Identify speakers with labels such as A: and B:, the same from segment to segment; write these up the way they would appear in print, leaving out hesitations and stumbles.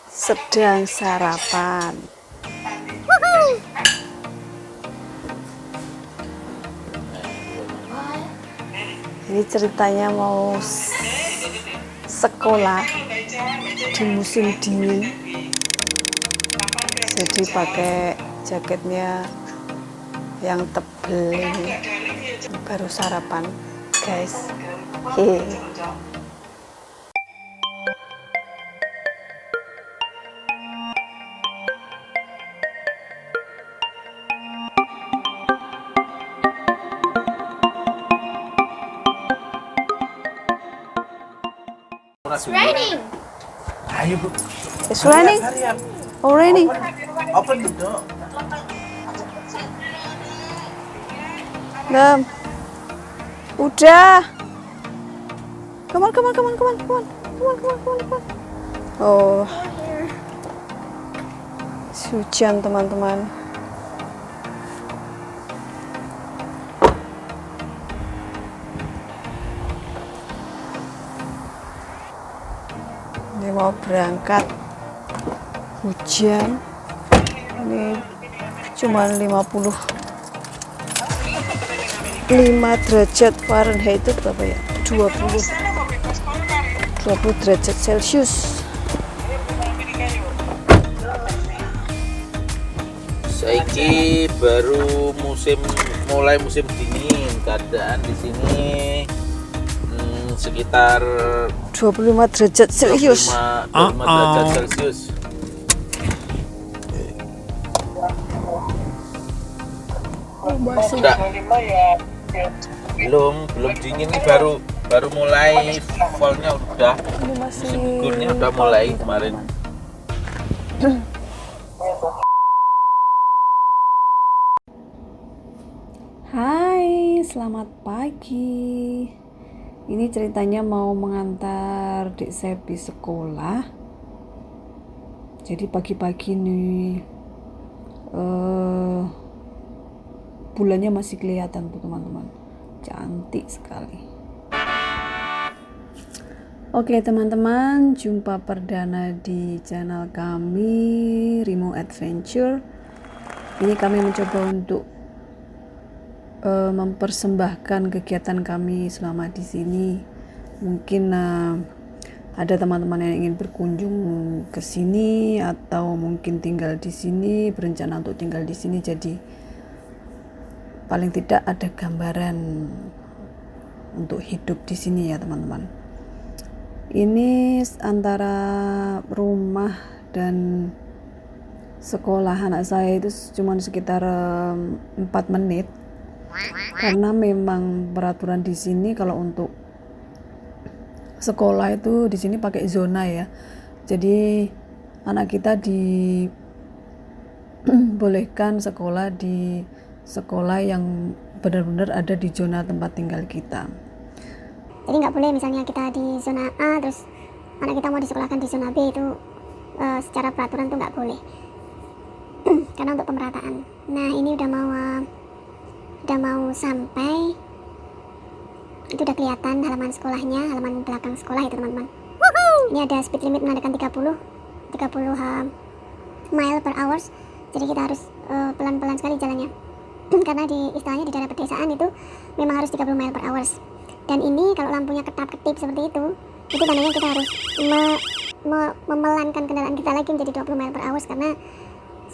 A: Sedang sarapan. Ini ceritanya mau sekolah di musim dingin, jadi pakai jaketnya yang tebel ini. Baru sarapan guys.
B: It's raining.
C: Ayo bu.
A: It's raining. Oh, raining.
C: Open the door.
A: Udah. Come on. Oh, hujan teman-teman. Ini mau berangkat, hujan. Ini cuma 5 derajat Fahrenheit itu berapa ya? 20 derajat Celcius.
B: Saiki baru mulai musim dingin, keadaan di sini sekitar
A: 25 derajat Celcius.
B: 25 derajat Celcius. Enggak. Belum dingin nih, baru mulai fallnya udah, musim gurnya udah mulai kemarin.
A: Hai, selamat pagi. Ini ceritanya mau mengantar Dek Sepi sekolah. Jadi pagi-pagi nih bulannya masih kelihatan tuh teman-teman. Cantik sekali. Oke teman-teman, jumpa perdana di channel kami Rimo Adventure. Ini kami mencoba untuk mempersembahkan kegiatan kami selama di sini. Mungkin ada teman-teman yang ingin berkunjung ke sini atau mungkin tinggal di sini, berencana untuk tinggal di sini, jadi paling tidak ada gambaran untuk hidup di sini ya teman-teman. Ini antara rumah dan sekolah anak saya itu cuma sekitar 4 menit. Karena memang peraturan di sini kalau untuk sekolah itu di sini pakai zona ya. Jadi anak kita dibolehkan sekolah di sekolah yang benar-benar ada di zona tempat tinggal kita.
D: Jadi nggak boleh misalnya kita di zona A terus anak kita mau disekolahkan di zona B, itu secara peraturan tuh nggak boleh. Karena untuk pemerataan. Nah ini udah mau sampai, itu udah kelihatan halaman sekolahnya, halaman belakang sekolah itu teman-teman. Ini ada speed limit menandakan 30 mile per hours, jadi kita harus pelan-pelan sekali jalannya. Karena istilahnya di daerah pedesaan itu memang harus 30 mile per hours. Dan ini kalau lampunya ketap-ketip seperti itu tandanya kita harus memelankan kendaraan kita lagi menjadi 20 mile per hours karena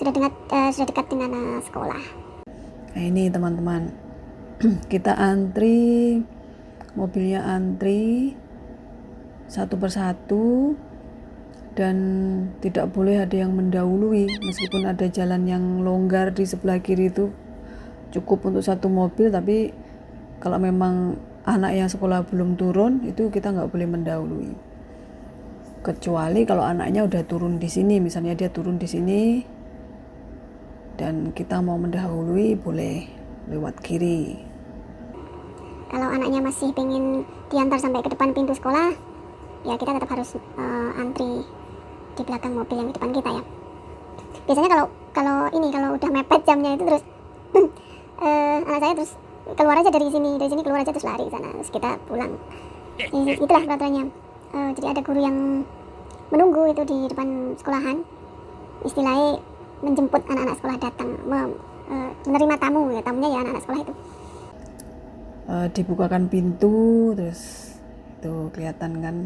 D: sudah dekat dengan sekolah.
A: Nah ini teman-teman, kita antri, mobilnya antri satu persatu dan tidak boleh ada yang mendahului. Meskipun ada jalan yang longgar di sebelah kiri itu cukup untuk satu mobil, tapi kalau memang anak yang sekolah belum turun itu kita nggak boleh mendahului. Kecuali kalau anaknya udah turun di sini, misalnya dia turun di sini dan kita mau mendahului, boleh lewat kiri.
D: Kalau anaknya masih pengen diantar sampai ke depan pintu sekolah, ya kita tetap harus antri di belakang mobil yang di depan kita ya. Biasanya kalau udah mepet jamnya itu terus anak saya terus keluar aja dari sini keluar aja terus lari sana, terus kita pulang. Itulah peraturannya. Jadi ada guru yang menunggu itu di depan sekolahan, istilahnya menjemput anak-anak sekolah datang, menerima tamu ya, tamunya ya anak-anak sekolah itu.
A: Dibukakan pintu, terus tuh kelihatan kan,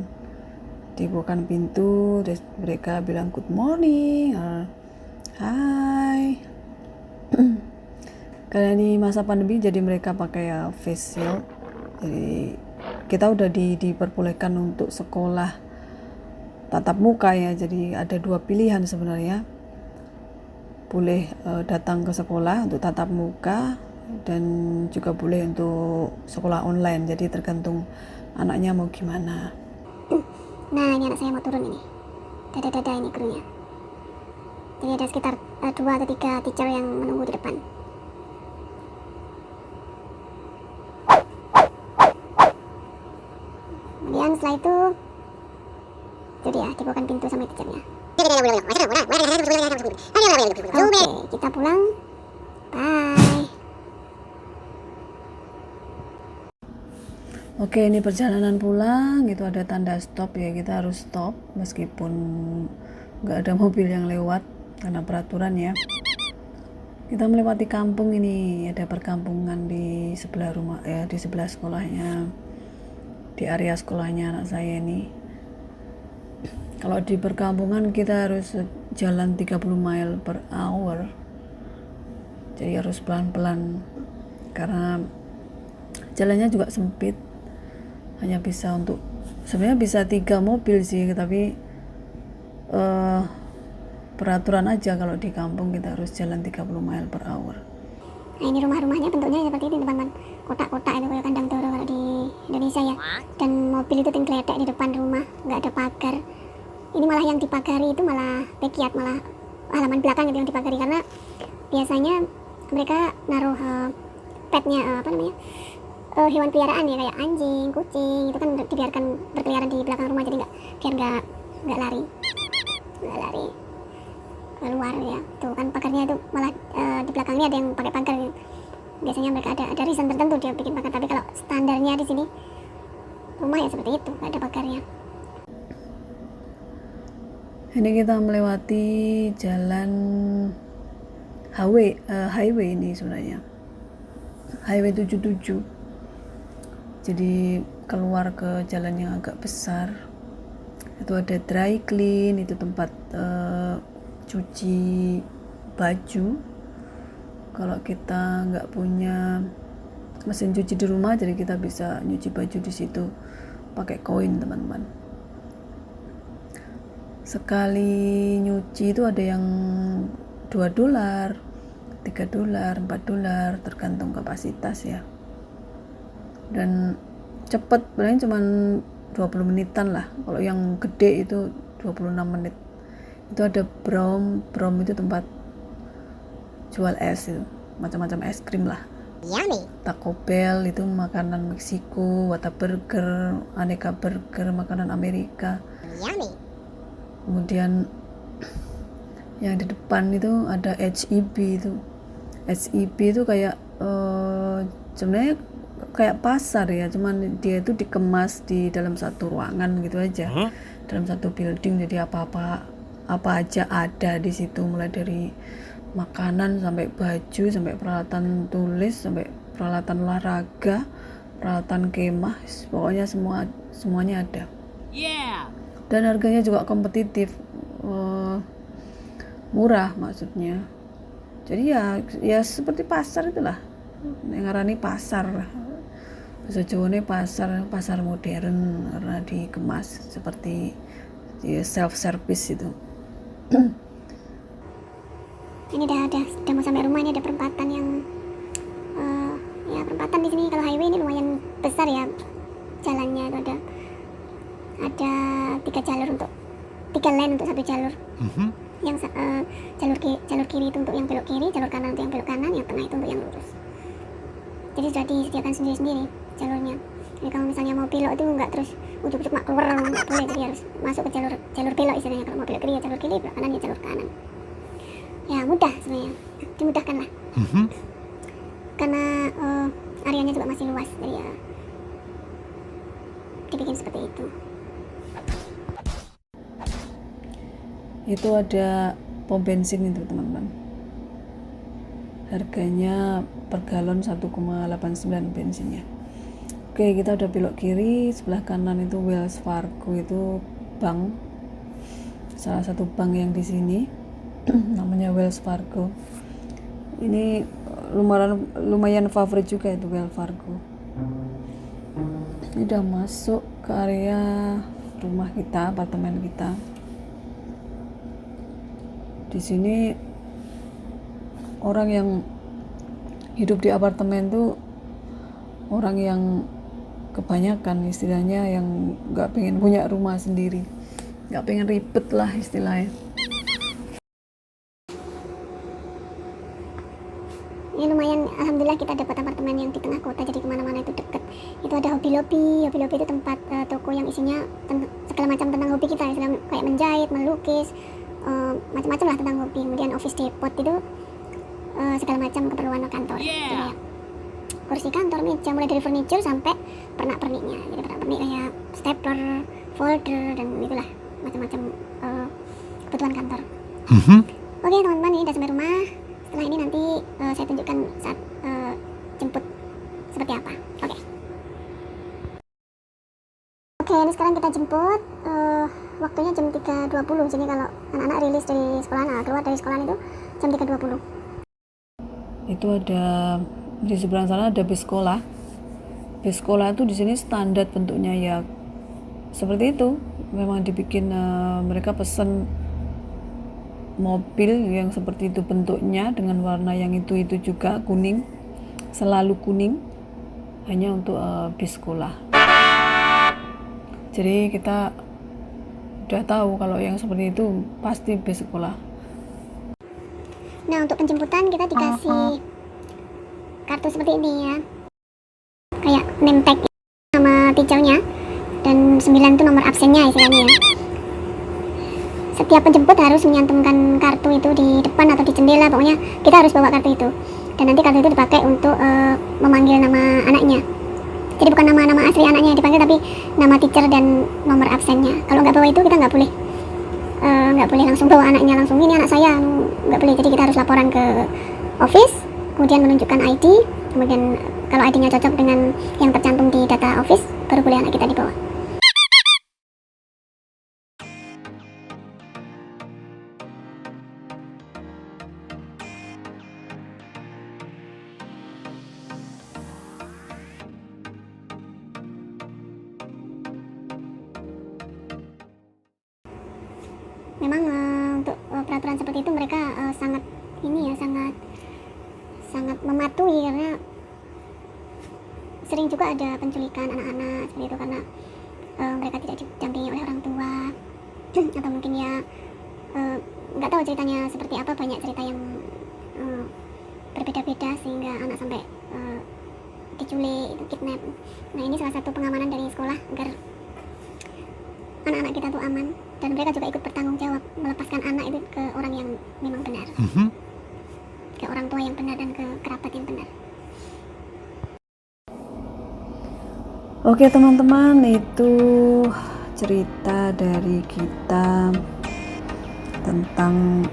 A: dibukakan pintu, terus mereka bilang good morning, hai. Karena ini masa pandemi jadi mereka pakai face shield, jadi kita udah diperbolehkan untuk sekolah tatap muka ya, jadi ada 2 pilihan sebenarnya, boleh datang ke sekolah untuk tatap muka dan juga boleh untuk sekolah online, jadi tergantung anaknya mau gimana.
D: Nah ini anak saya mau turun ini, dada ini gurunya, jadi ada sekitar 2 atau 3 teacher yang menunggu di depan. Kemudian setelah itu dia dibukakan pintu sama teachernya. Oke, kita pulang, bye.
A: Oke, ini perjalanan pulang, itu ada tanda stop ya, kita harus stop meskipun nggak ada mobil yang lewat karena peraturan ya. Kita melewati kampung ini, ada perkampungan di sebelah rumah ya, di sebelah sekolahnya, di area sekolahnya anak saya ini. Kalau di perkampungan kita harus jalan 30 mile per hour, jadi harus pelan-pelan karena jalannya juga sempit, hanya bisa untuk, sebenarnya bisa 3 mobil sih, tapi peraturan aja kalau di kampung kita harus jalan 30 mile per hour.
D: Nah ini rumah-rumahnya bentuknya seperti ini teman-teman, kotak-kotak itu kayak kandang toro kalau di Indonesia ya. Dan mobil itu tinggal di depan rumah, nggak ada pagar. Ini malah yang dipagari itu malah backyard, malah halaman belakang itu yang dipagari, karena biasanya mereka naruh petnya hewan peliharaan ya, kayak anjing, kucing, itu kan dibiarkan berkeliaran di belakang rumah, jadi biar nggak lari keluar ya. Tuh kan pagarnya itu malah di belakangnya ada yang pakai pagar gitu. Biasanya mereka ada reason tertentu dia bikin pagar, tapi kalau standarnya di sini rumah ya seperti itu, nggak ada pagarnya.
A: Ini kita melewati jalan highway ini sebenarnya, highway 77. Jadi keluar ke jalan yang agak besar, itu ada dry clean, itu tempat cuci baju. Kalau kita nggak punya mesin cuci di rumah, jadi kita bisa nyuci baju di situ pakai koin teman-teman. Sekali nyuci itu ada yang $2, $3, $4, tergantung kapasitas ya. Dan cepet, paling cuma 20 menitan lah. Kalau yang gede itu 26 menit. Itu ada Brom itu tempat jual es itu, macam-macam es krim lah.
D: Yummy.
A: Taco Bell itu makanan Meksiko, Whataburger, aneka burger makanan Amerika.
D: Yummy.
A: Kemudian yang di depan itu ada HEB itu. HEB itu kayak sebenarnya kayak pasar ya, cuman dia itu dikemas di dalam satu ruangan gitu aja, dalam satu building, jadi apa aja ada di situ, mulai dari makanan sampai baju, sampai peralatan tulis, sampai peralatan olahraga, peralatan kemah, pokoknya semuanya ada. Dan harganya juga kompetitif, murah maksudnya. Jadi ya seperti pasar itulah, ngarani pasar lah. Bahasa Jawane pasar modern karena dikemas seperti self service itu.
D: Ini udah mau sampai rumah. Ini ada perempatan yang ya perempatan di sini. Kalau highway ini lumayan besar ya jalannya, itu ada 3 lane untuk satu jalur. Yang jalur kiri itu untuk yang belok kiri, jalur kanan untuk yang belok kanan, yang tengah itu untuk yang lurus. Jadi sudah disediakan sendiri jalurnya. Jadi kalau misalnya mau belok itu nggak terus ujuk-ujuk mak keluar, nggak boleh. Jadi harus masuk ke jalur belok istilahnya. Kalau mau belok kiri ya jalur kiri, belok kanan ya jalur kanan. Ya mudah sebenarnya, dimudahkan lah. Karena areanya juga masih luas, jadi ya dibikin seperti itu.
A: itu ada pom bensin itu teman-teman, harganya per galon 1,89 bensinnya. Oke, kita udah belok kiri, sebelah kanan itu Wells Fargo, itu bank, salah satu bank yang di sini namanya Wells Fargo. Ini lumayan favorit juga itu Wells Fargo. Ini udah masuk ke area rumah kita, apartemen kita. Di sini orang yang hidup di apartemen tuh orang yang kebanyakan istilahnya yang nggak pengen punya rumah sendiri, nggak pengen ribet lah istilahnya.
D: Ini lumayan, alhamdulillah kita dapat apartemen yang di tengah kota, jadi kemana-mana itu deket. Itu ada hobi lobby itu tempat toko yang isinya segala macam tentang hobi kita, kayak menjahit, melukis, macam-macam lah tentang hobi. Kemudian office depot itu segala macam keperluan kantor, kayak kursi kantor, meja, mulai dari furniture sampai pernak-perniknya. Jadi pernak-pernik kayak stapler, folder, dan itulah macam-macam kebutuhan kantor. Oke teman-teman, ini udah sampai rumah. Setelah ini nanti saya tunjukkan saat jemput seperti apa. Oke, ini sekarang kita jemput. Waktunya jam 3.20. Jadi kalau anak-anak rilis dari sekolah, keluar dari sekolah itu jam 3.20.
A: Itu ada di seberang sana ada bis sekolah. Bis sekolah itu di sini standar bentuknya ya seperti itu. Memang dibikin mereka pesen mobil yang seperti itu bentuknya dengan warna yang itu juga kuning, selalu kuning, hanya untuk bis sekolah. Jadi kita udah tahu kalau yang seperti itu pasti bis sekolah.
D: Nah, untuk penjemputan kita dikasih kartu seperti ini ya, kayak name tag sama teachernya, dan 9 itu nomor absennya istilahnya ya. Setiap penjemput harus menyantumkan kartu itu di depan atau di jendela, pokoknya kita harus bawa kartu itu. Dan nanti kartu itu dipakai untuk memanggil nama anaknya. Jadi bukan nama asli anaknya yang dipanggil, tapi nama teacher dan nomor absennya. Kalau nggak bawa itu kita nggak boleh langsung bawa anaknya, langsung ini anak saya, nggak boleh. Jadi kita harus laporan ke office, kemudian menunjukkan ID, kemudian kalau ID-nya cocok dengan yang tercantum di data office, baru boleh anak kita dibawa. Memang untuk peraturan seperti itu mereka sangat mematuhi, karena sering juga ada penculikan anak-anak seperti itu karena mereka tidak didampingi oleh orang tua atau mungkin ya nggak tahu ceritanya seperti apa. Banyak cerita yang berbeda-beda sehingga anak sampai diculik, itu kidnap. Nah, ini salah satu pengamanan dari sekolah agar anak-anak kita tuh aman, dan mereka juga ikut bertanggung jawab melepaskan anak itu ke orang yang memang benar, ke orang tua yang benar dan ke kerabat yang benar.
A: Oke teman-teman, itu cerita dari kita tentang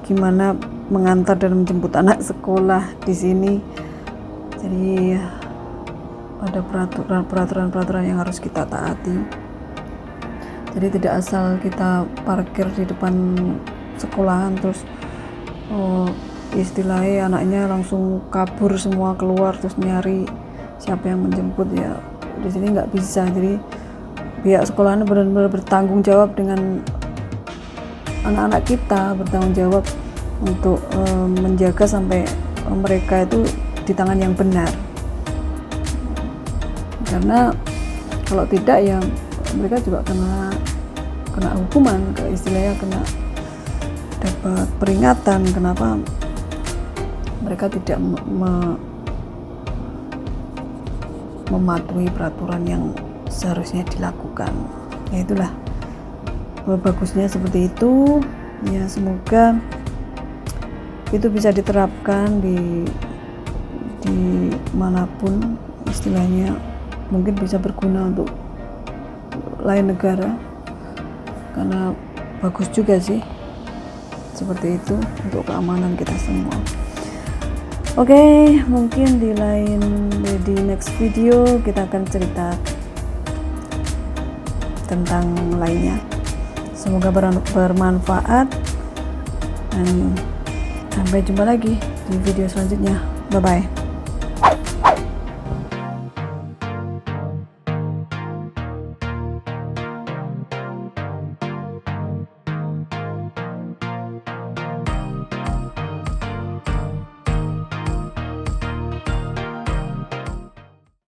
A: gimana mengantar dan menjemput anak sekolah di sini. Jadi ada peraturan yang harus kita taati. Jadi tidak asal kita parkir di depan sekolahan terus istilahnya anaknya langsung kabur semua keluar terus nyari siapa yang menjemput, ya di sini nggak bisa. Jadi pihak sekolahan benar-benar bertanggung jawab dengan anak-anak kita, bertanggung jawab untuk menjaga sampai mereka itu di tangan yang benar. Karena kalau tidak ya mereka juga kena hukuman, istilahnya kena dapat peringatan kenapa mereka tidak mematuhi peraturan yang seharusnya dilakukan. Ya itulah bagusnya seperti itu ya, semoga itu bisa diterapkan di manapun istilahnya, mungkin bisa berguna untuk lain negara, karena bagus juga sih seperti itu untuk keamanan kita semua. Oke, mungkin di next video kita akan cerita tentang lainnya. Semoga bermanfaat dan sampai jumpa lagi di video selanjutnya. Bye bye.